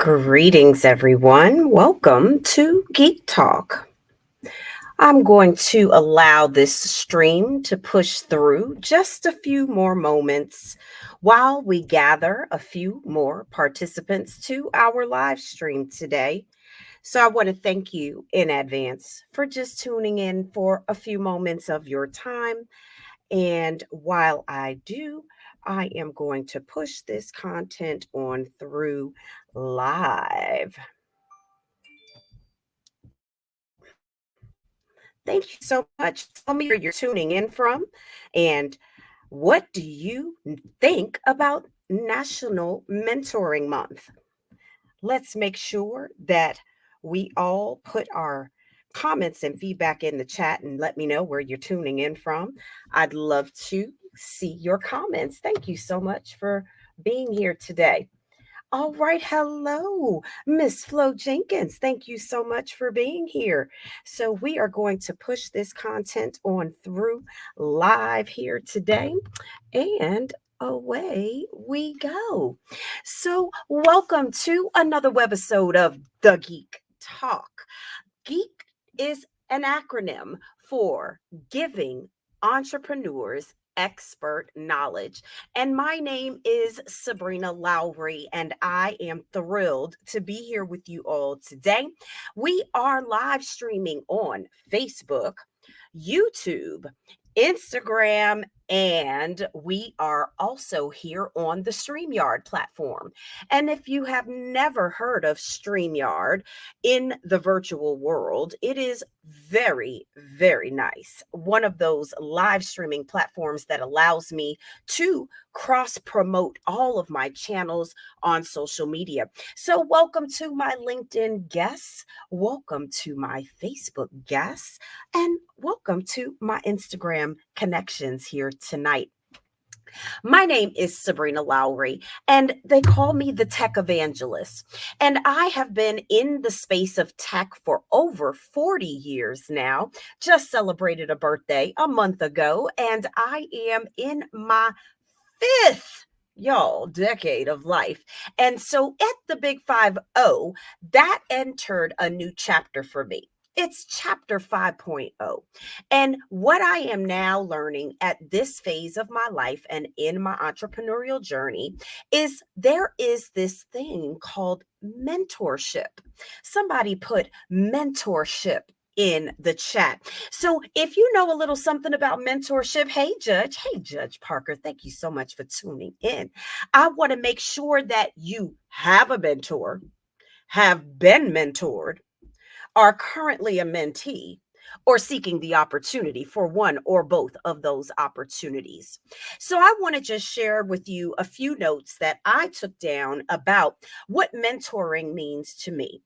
Greetings, everyone. Welcome to Geek Talk. I'm going to allow this stream to push through just a few more moments while we gather a few more participants to our live stream today. So, I want to thank you in advance for just tuning in for a few moments of your time. And while I do, I am going to push this content on through live. Thank you so much. Tell me where you're tuning in from and what do you think about National Mentoring Month? Let's make sure that we all put our comments and feedback in the chat and let me know where you're tuning in from. I'd love to see your comments. Thank you so much for being here today. All right. Hello, Miss Flo Jenkins. Thank you so much for being here. So, we are going to push this content on through live here today, and away we go. So, welcome to another webisode of The Geek Talk. GEEK is an acronym for Giving Entrepreneurs Expert Knowledge. And my name is Sabrina Lowry, and I am thrilled to be here with you all today. We are live streaming on Facebook, YouTube, Instagram, and we are also here on the StreamYard platform. And if you have never heard of StreamYard in the virtual world, it is very, very nice. One of those live streaming platforms that allows me to cross promote all of my channels on social media. So, welcome to my LinkedIn guests, welcome to my Facebook guests, and welcome to my Instagram connections here tonight. My name is Sabrina Lowry, and they call me the tech evangelist. And I have been in the space of tech for over 40 years now. Just celebrated a birthday a month ago, and I am in my fifth decade of life. And so at the big 50, that entered a new chapter for me. It's chapter 5.0. And what I am now learning at this phase of my life and in my entrepreneurial journey is there is this thing called mentorship. Somebody put mentorship in the chat. So if you know a little something about mentorship, hey Judge Parker, thank you so much for tuning in. I want to make sure that you have a mentor, have been mentored, are currently a mentee, or seeking the opportunity for one or both of those opportunities. So I want to just share with you a few notes that I took down about what mentoring means to me.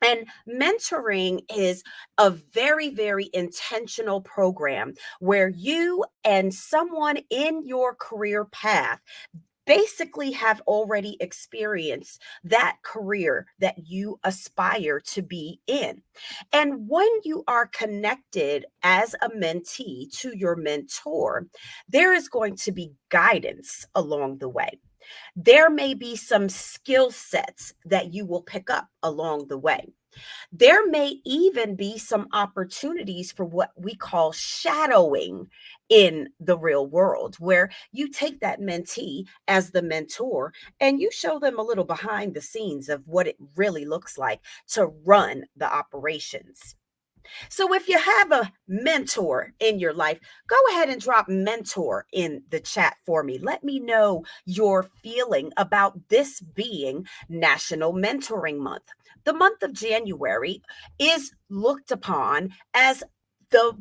And mentoring is a very, very intentional program where you and someone in your career path basically have already experienced that career that you aspire to be in. And when you are connected as a mentee to your mentor, there is going to be guidance along the way. There may be some skill sets that you will pick up along the way. There may even be some opportunities for what we call shadowing in the real world, where you take that mentee as the mentor and you show them a little behind the scenes of what it really looks like to run the operations. So if you have a mentor in your life, go ahead and drop mentor in the chat for me. Let me know your feeling about this being National Mentoring Month. The month of January is looked upon as the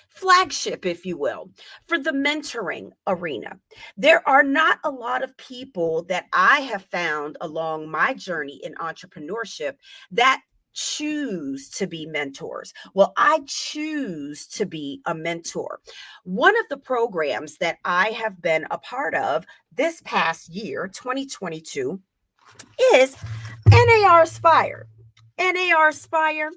flagship, if you will, for the mentoring arena. There are not a lot of people that I have found along my journey in entrepreneurship that choose to be mentors. Well, I choose to be a mentor. One of the programs that I have been a part of this past year, 2022, is NAR Aspire. NAR Aspire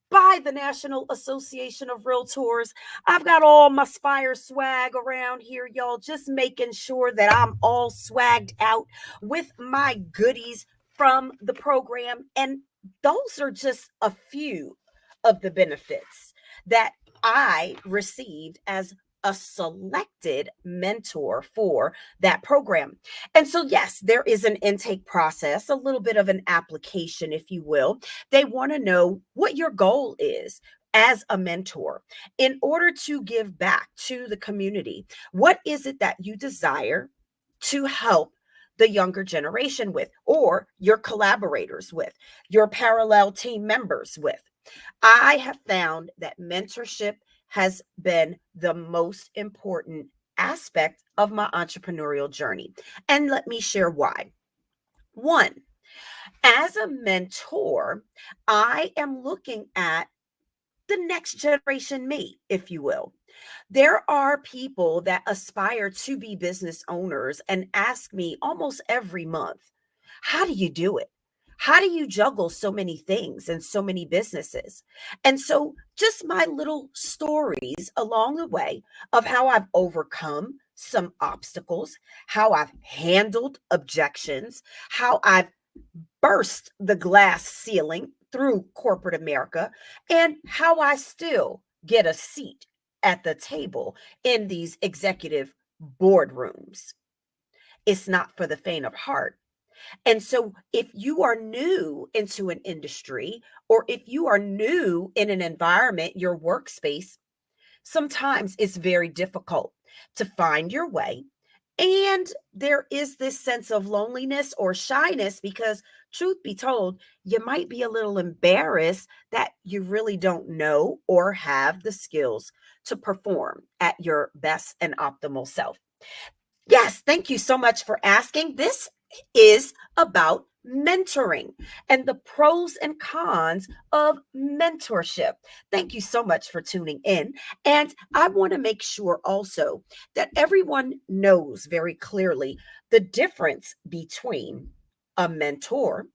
by the National Association of Realtors. I've got all my Spire swag around here, y'all, just making sure that I'm all swagged out with my goodies from the program. And those are just a few of the benefits that I received as a selected mentor for that program. And so, yes, there is an intake process, a little bit of an application, if you will. They want to know what your goal is as a mentor in order to give back to the community. What is it that you desire to help the younger generation with, or your collaborators with, your parallel team members with? I have found that mentorship has been the most important aspect of my entrepreneurial journey. And let me share why. One, as a mentor, I am looking at the next generation me, if you will. There are people that aspire to be business owners and ask me almost every month, how do you do it? How do you juggle so many things and so many businesses? And so, just my little stories along the way of how I've overcome some obstacles, how I've handled objections, how I've burst the glass ceiling through corporate America, and how I still get a seat at the table in these executive boardrooms. It's not for the faint of heart. And so, if you are new into an industry, or if you are new in an environment, your workspace, sometimes it's very difficult to find your way. And there is this sense of loneliness or shyness because, truth be told, you might be a little embarrassed that you really don't know or have the skills to perform at your best and optimal self. Yes, thank you so much for asking. This is about mentoring and the pros and cons of mentorship. Thank you so much for tuning in. And I want to make sure also that everyone knows very clearly the difference between a mentor,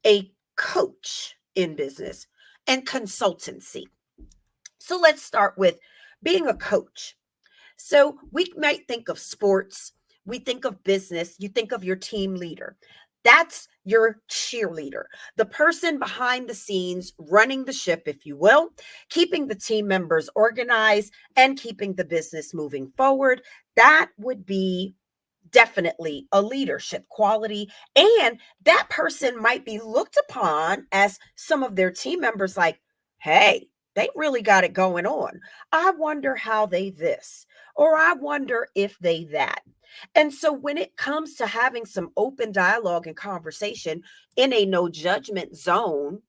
a coach in business, and consultancy. So let's start with being a coach. So we might think of sports, we think of business, you think of your team leader. That's your cheerleader, the person behind the scenes running the ship, if you will, keeping the team members organized and keeping the business moving forward. That would be definitely a leadership quality. And that person might be looked upon as some of their team members like, hey, they really got it going on. I wonder how they this, or I wonder if they that. And so when it comes to having some open dialogue and conversation in a no judgment zone,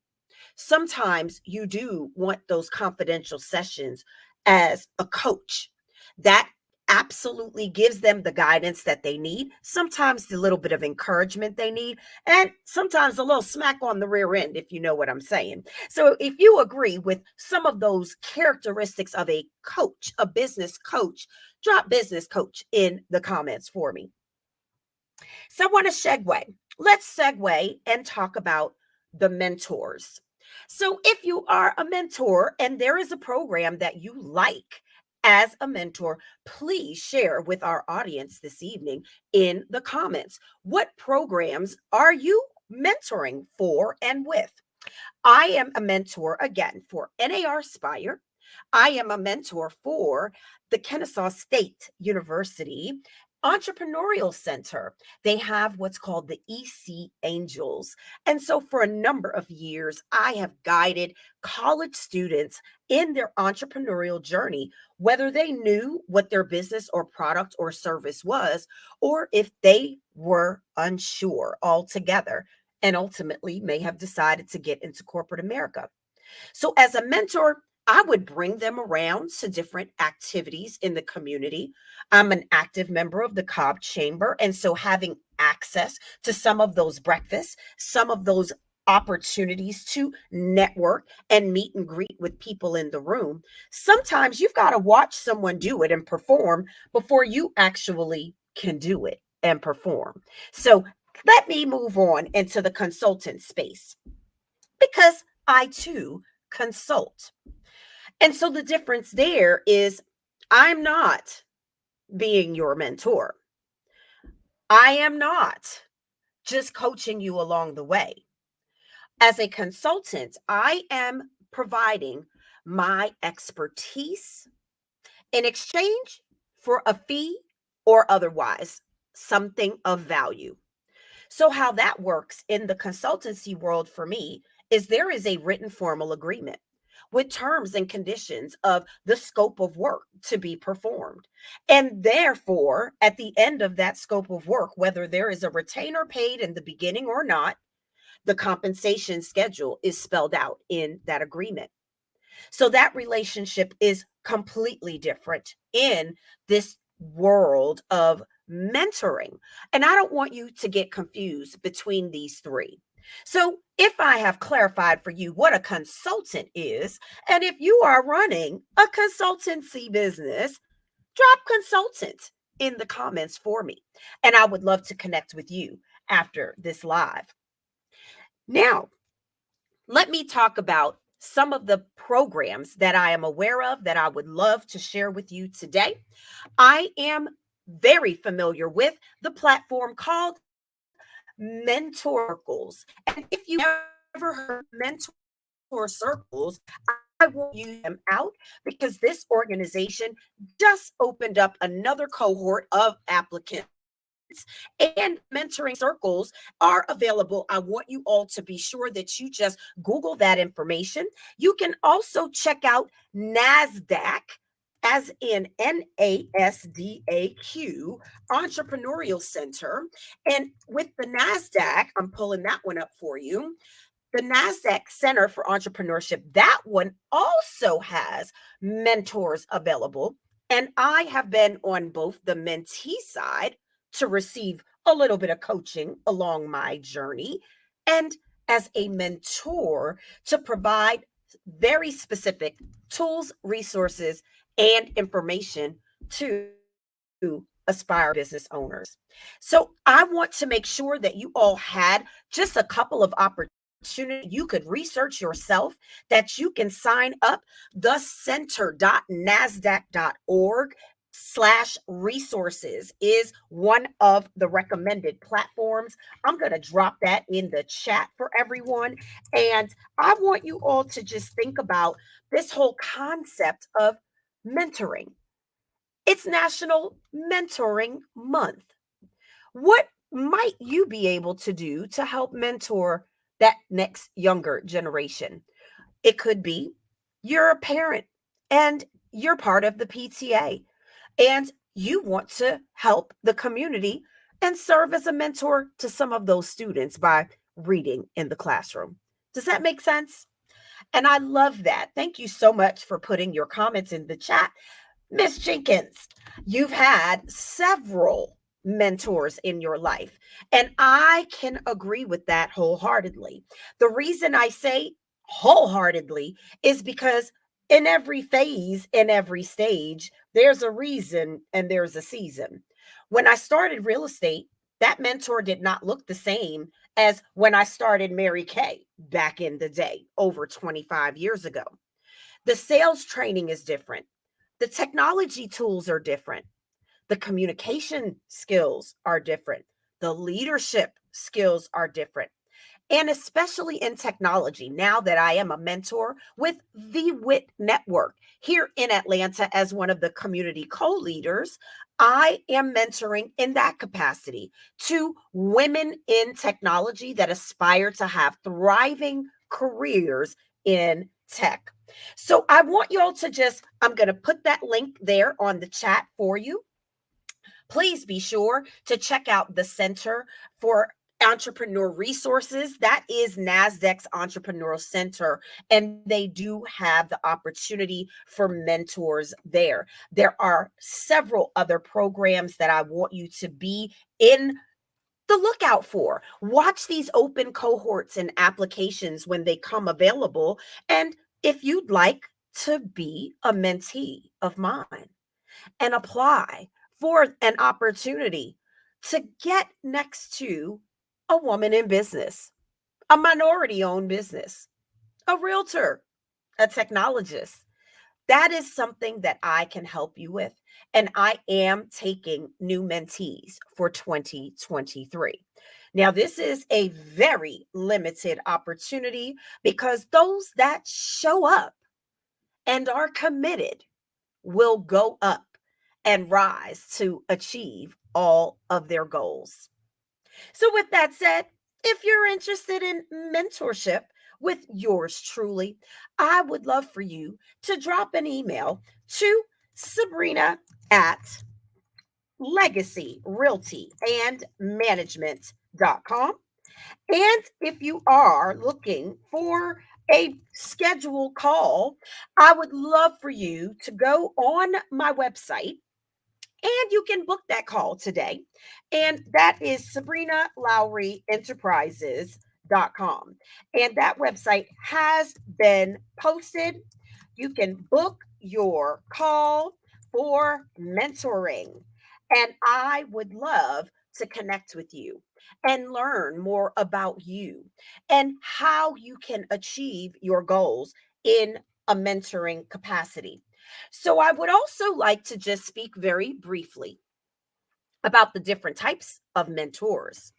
sometimes you do want those confidential sessions as a coach. That absolutely gives them the guidance that they need, sometimes the little bit of encouragement they need, and sometimes a little smack on the rear end, if you know what I'm saying. So, if you agree with some of those characteristics of a coach, a business coach, drop business coach in the comments for me. So I want to segue. Let's segue and talk about the mentors. So if you are a mentor and there is a program that you like as a mentor, please share with our audience this evening in the comments. What programs are you mentoring for and with? I am a mentor again for NAR Spire. I am a mentor for the Kennesaw State University Entrepreneurial Center. They have what's called the EC Angels. And so, for a number of years, I have guided college students in their entrepreneurial journey, whether they knew what their business or product or service was, or if they were unsure altogether and ultimately may have decided to get into corporate America. So, as a mentor, I would bring them around to different activities in the community. I'm an active member of the Cobb Chamber. And so, having access to some of those breakfasts, some of those opportunities to network and meet and greet with people in the room, sometimes you've got to watch someone do it and perform before you actually can do it and perform. So, let me move on into the consultant space because I too consult. And so the difference there is I'm not being your mentor. I am not just coaching you along the way. As a consultant, I am providing my expertise in exchange for a fee or otherwise something of value. So, how that works in the consultancy world for me is there is a written formal agreement with terms and conditions of the scope of work to be performed. And therefore, at the end of that scope of work, whether there is a retainer paid in the beginning or not, the compensation schedule is spelled out in that agreement. So that relationship is completely different in this world of mentoring. And I don't want you to get confused between these three. So, if I have clarified for you what a consultant is, and if you are running a consultancy business, drop consultant in the comments for me. And I would love to connect with you after this live. Now, let me talk about some of the programs that I am aware of that I would love to share with you today. I am very familiar with the platform called Mentor Circles. And if you ever heard Mentor Circles, I will use them out because this organization just opened up another cohort of applicants and mentoring circles are available. I want you all to be sure that you just Google that information. You can also check out NASDAQ, as in NASDAQ, Entrepreneurial Center. And with the NASDAQ, I'm pulling that one up for you. The NASDAQ Center for Entrepreneurship, that one also has mentors available. And I have been on both the mentee side to receive a little bit of coaching along my journey, and as a mentor to provide very specific tools, resources, and information to aspire business owners. So I want to make sure that you all had just a couple of opportunities you could research yourself, that you can sign up. The center.nasdaq.org/resources is one of the recommended platforms. I'm going to drop that in the chat for everyone. And I want you all to just think about this whole concept of mentoring. It's National Mentoring Month. What might you be able to do to help mentor that next younger generation? It could be you're a parent and you're part of the PTA and you want to help the community and serve as a mentor to some of those students by reading in the classroom. Does that make sense? And I love that. Thank you so much for putting your comments in the chat. Miss Jenkins, you've had several mentors in your life, and I can agree with that wholeheartedly. The reason I say wholeheartedly is because in every phase, in every stage, there's a reason and there's a season. When I started real estate, that mentor did not look the same as when I started Mary Kay back in the day, over 25 years ago. The sales training is different. The technology tools are different. The communication skills are different. The leadership skills are different. And especially in technology, now that I am a mentor with the WIT Network here in Atlanta as one of the community co leaders, I am mentoring in that capacity to women in technology that aspire to have thriving careers in tech. So I want y'all to just, I'm going to put that link there on the chat for you. Please be sure to check out the Center for Entrepreneur Resources. That is NASDAQ's Entrepreneurial Center, and they do have the opportunity for mentors there. There are several other programs that I want you to be in the lookout for. Watch these open cohorts and applications when they come available. And if you'd like to be a mentee of mine, and apply for an opportunity to get next to a woman in business, a minority owned business, a realtor, a technologist. That is something that I can help you with. And I am taking new mentees for 2023. Now, this is a very limited opportunity because those that show up and are committed will go up and rise to achieve all of their goals. So, with that said, if you're interested in mentorship with yours truly, I would love for you to drop an email to Sabrina at Legacy Realty and Management.com. And if you are looking for a scheduled call, I would love for you to go on my website and you can book that call today. And that is Sabrina Lowry Enterprises.com. And that website has been posted. You can book your call for mentoring. And I would love to connect with you and learn more about you and how you can achieve your goals in a mentoring capacity. So, I would also like to just speak very briefly about the different types of mentors.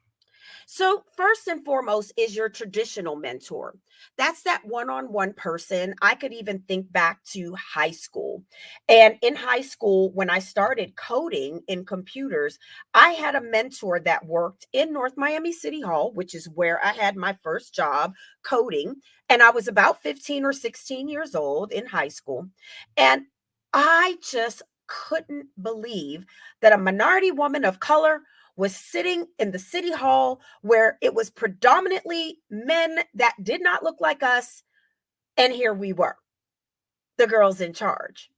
So, first and foremost is your traditional mentor. That's that one on one person. I could even think back to high school. And in high school, when I started coding in computers, I had a mentor that worked in North Miami City Hall, which is where I had my first job coding. And I was about 15 or 16 years old in high school. And I just couldn't believe that a minority woman of color was sitting in the city hall where it was predominantly men that did not look like us. And here we were, the girls in charge.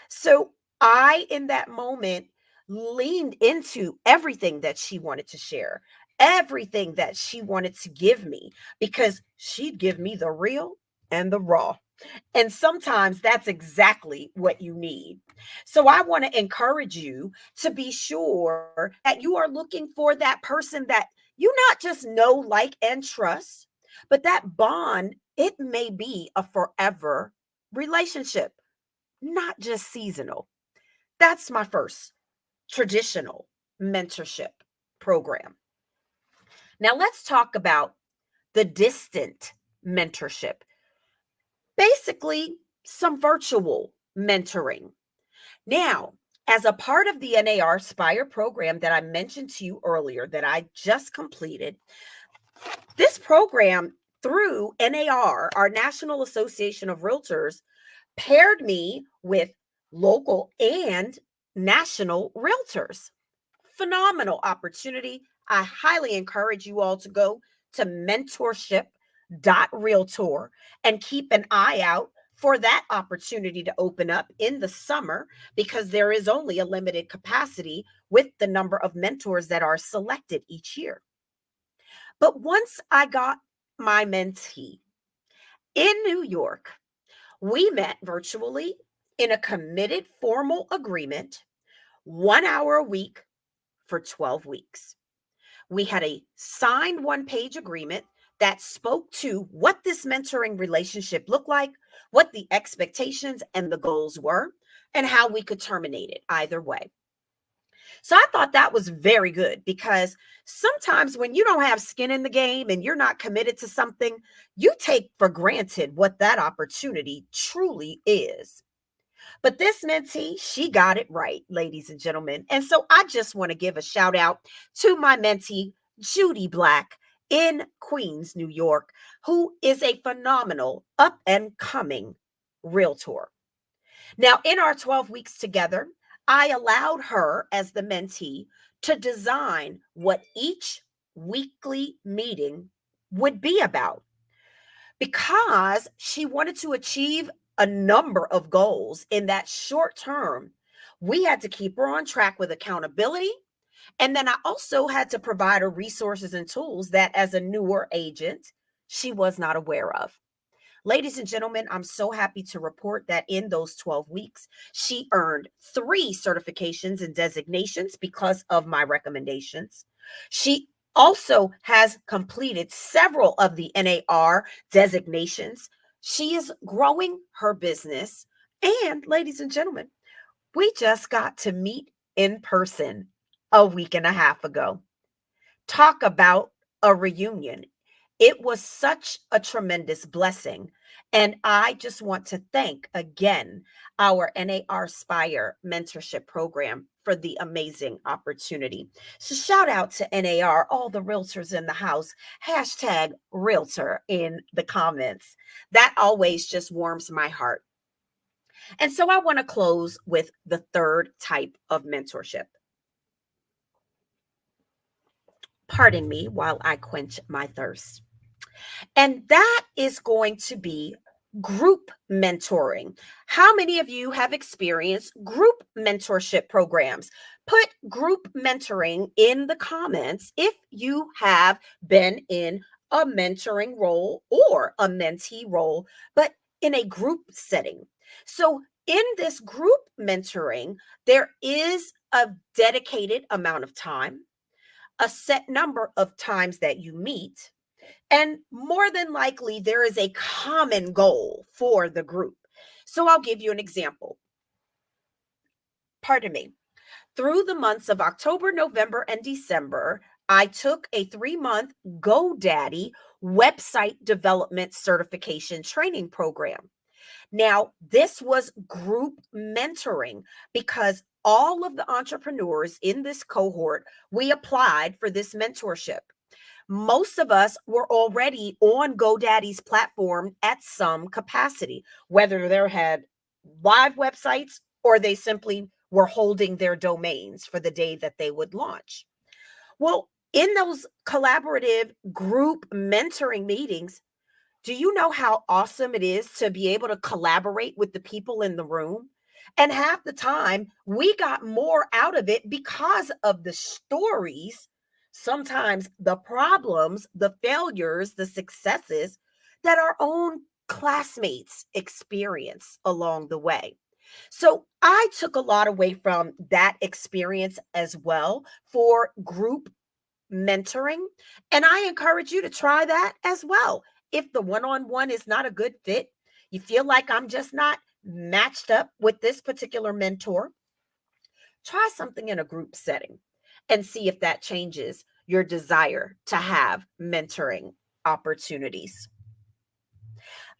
So I, in that moment, leaned into everything that she wanted to share, everything that she wanted to give me, because she'd give me the real and the raw. And sometimes that's exactly what you need. So I want to encourage you to be sure that you are looking for that person that you not just know, like, and trust, but that bond, it may be a forever relationship, not just seasonal. That's my first traditional mentorship program. Now let's talk about the distant mentorship. Basically, some virtual mentoring. Now, as a part of the NAR Spire program that I mentioned to you earlier, that I just completed, this program through NAR, our National Association of Realtors, paired me with local and national realtors. Phenomenal opportunity. I highly encourage you all to go to mentorship.realtor and keep an eye out for that opportunity to open up in the summer because there is only a limited capacity with the number of mentors that are selected each year. But once I got my mentee in New York, we met virtually in a committed formal agreement, 1 hour a week for 12 weeks. We had a signed one-page agreement that spoke to what this mentoring relationship looked like, what the expectations and the goals were, and how we could terminate it either way. So I thought that was very good because sometimes when you don't have skin in the game and you're not committed to something, you take for granted what that opportunity truly is. But this mentee, she got it right, ladies and gentlemen. And so I just want to give a shout out to my mentee, Judy Black in Queens, New York, who is a phenomenal up and coming realtor. Now, in our 12 weeks together, I allowed her as the mentee to design what each weekly meeting would be about because she wanted to achieve a number of goals in that short term. We had to keep her on track with accountability. And then I also had to provide her resources and tools that, as a newer agent, she was not aware of. Ladies and gentlemen, I'm so happy to report that in those 12 weeks, she earned 3 certifications and designations because of my recommendations. She also has completed several of the NAR designations. She is growing her business. And, ladies and gentlemen, we just got to meet in person a week and a half ago. Talk about a reunion. It was such a tremendous blessing. And I just want to thank again our NAR Spire mentorship program for the amazing opportunity. So, shout out to NAR, all the realtors in the house, hashtag realtor in the comments. That always just warms my heart. And so, I want to close with the third type of mentorship. Pardon me while I quench my thirst. And that is going to be group mentoring. How many of you have experienced group mentorship programs? Put group mentoring in the comments if you have been in a mentoring role or a mentee role, but in a group setting. So, in this group mentoring, there is a dedicated amount of time, a set number of times that you meet, and more than likely, there is a common goal for the group. So I'll give you an example. Pardon me. Through the months of October, November, and December, I took a 3-month GoDaddy website development certification training program. Now, this was group mentoring because all of the entrepreneurs in this cohort, we applied for this mentorship. Most of us were already on GoDaddy's platform at some capacity, whether they had live websites or they simply were holding their domains for the day that they would launch. Well, in those collaborative group mentoring meetings, do you know how awesome it is to be able to collaborate with the people in the room? And half the time, we got more out of it because of the stories, sometimes the problems, the failures, the successes that our own classmates experience along the way. So I took a lot away from that experience as well for group mentoring. And I encourage you to try that as well. If the one on one is not a good fit, you feel like I'm just not matched up with this particular mentor, try something in a group setting and see if that changes your desire to have mentoring opportunities.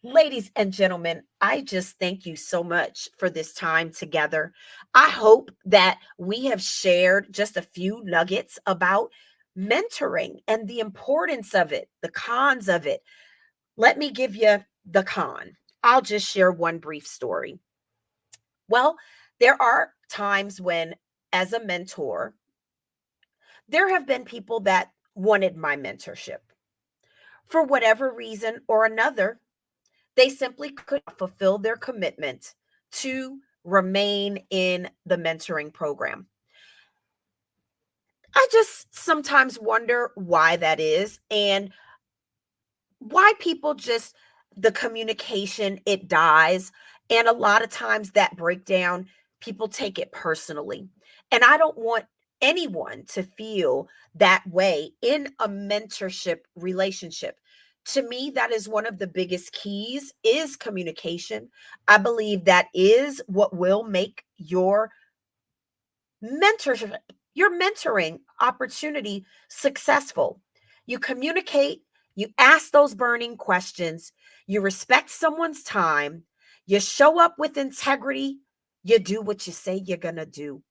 Ladies and gentlemen, I just thank you so much for this time together. I hope that we have shared just a few nuggets about mentoring and the importance of it, the cons of it. Let me give you the con. I'll just share one brief story. Well, there are times when, as a mentor, there have been people that wanted my mentorship. For whatever reason or another, they simply could not fulfill their commitment to remain in the mentoring program. I just sometimes wonder why that is and why people just the communication it dies, and a lot of times that breakdown people take it personally, and I don't want anyone to feel that way in a mentorship relationship. To me, that is one of the biggest keys is communication. I believe that is what will make mentorship, your mentoring opportunity successful. You communicate, you ask those burning questions, you respect someone's time, you show up with integrity, you do what you say you're going to do.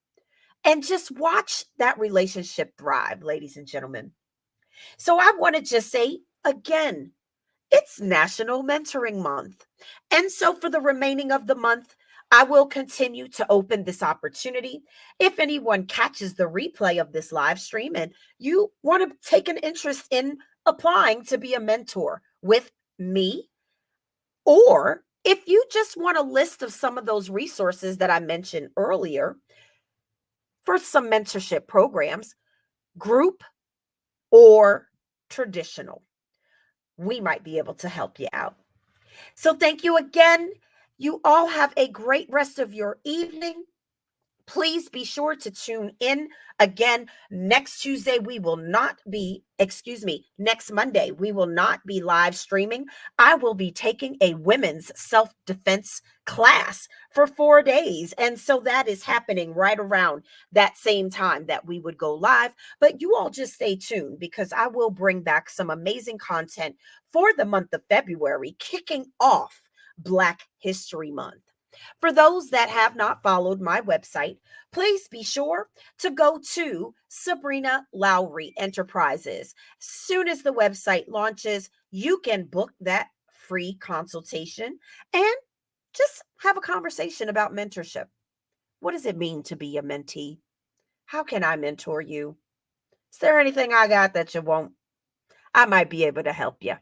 And just watch that relationship thrive, ladies and gentlemen. So I want to just say again, it's National Mentoring Month. And so for the remaining of the month, I will continue to open this opportunity. If anyone catches the replay of this live stream and you want to take an interest in applying to be a mentor with me, or if you just want a list of some of those resources that I mentioned earlier for some mentorship programs, group or traditional, we might be able to help you out. So thank you again. You all have a great rest of your evening. Please be sure to tune in again next Tuesday. We will not be, excuse me, next Monday, we will not be live streaming. I will be taking a women's self defense class for 4 days. And so that is happening right around that same time that we would go live. But you all just stay tuned because I will bring back some amazing content for the month of February, kicking off Black History Month. For those that have not followed my website, please be sure to go to Sabrina Lowry Enterprises. Soon as the website launches, you can book that free consultation and just have a conversation about mentorship. What does it mean to be a mentee? How can I mentor you? Is there anything I got that you won't? I might be able to help you.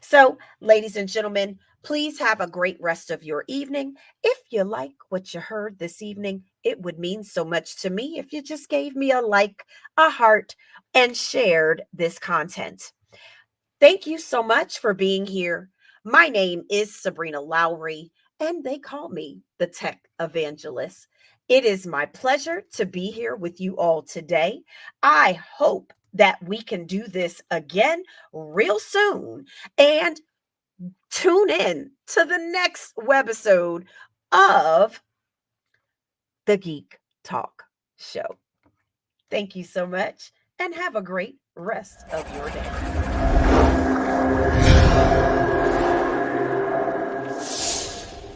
So, ladies and gentlemen, please have a great rest of your evening. If you like what you heard this evening, it would mean so much to me if you just gave me a like, a heart, and shared this content. Thank you so much for being here. My name is Sabrina Lowry, and they call me the Tech Evangelist. It is my pleasure to be here with you all today. I hope that we can do this again real soon. And tune in to the next webisode of the Geek Talk Show. Thank you so much and have a great rest of your day.